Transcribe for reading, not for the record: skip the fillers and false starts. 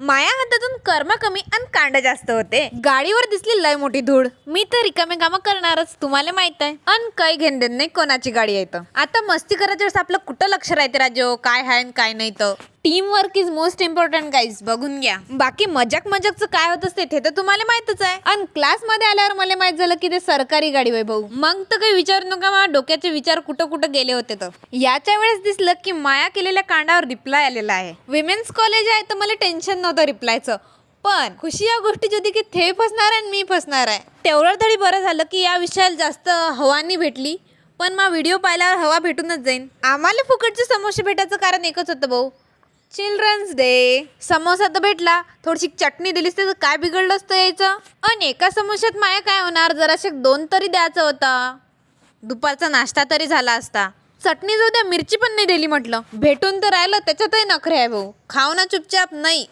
माया हातातून कर्म कमी आणि कांड जास्त होते. गाडीवर दिसली लय मोठी धूळ. मी तर रिकामे कामं करणारच, तुम्हाला माहित आहे. अन काही घेण देण नाही कोणाची गाडी आहे तर. आता मस्ती करायच्या वेळेस आपलं कुठं लक्ष राहते राजो, काय आहे काय नाही तर. Team work is most important guys, बघून घ्या. बाकी मजाकचं काय होत असते ते तर तुम्हाला माहितच आहे. आणि क्लास मध्ये आल्यावर मला माहित झालं की ते सरकारी गाडी आहे भाऊ. मग तर काही विचारू नका, माझ्या डोक्याचे विचार कुठं कुठं गेले होते तर. याच्या वेळेस दिसलं की माया केलेल्या कांडावर रिप्लाय आलेला आहे. विमेन्स कॉलेज आहे तर मला टेन्शन नव्हतं रिप्लायचं. पण खुशी या गोष्टी होती की ते फसणार आणि मी फसणार आहे. तेवढं तरी बरं झालं की या विषयाला जास्त हवा नाही भेटली. पण मग व्हिडिओ पाहिल्यावर हवा भेटूनच जाईन. आम्हाला फुकटचे समोसे भेटायचं कारण एकच होतं भाऊ, चिल्ड्रन्स डे. समोसा तर भेटला, थोडीशी चटणी दिलीस तर काय बिघडलं असतं यायचं. आणि एका समोश्यात माया काय होणार, जराशे 2 तरी द्यायचं होता. दुपारचा नाश्ता तरी झाला असता. चटणी जो द्या, मिरची पण नाही दिली म्हटलं. भेटून तर राहिलं त्याच्यातही नखरे आहे भाऊ. खाऊ ना चुपचाप. नाही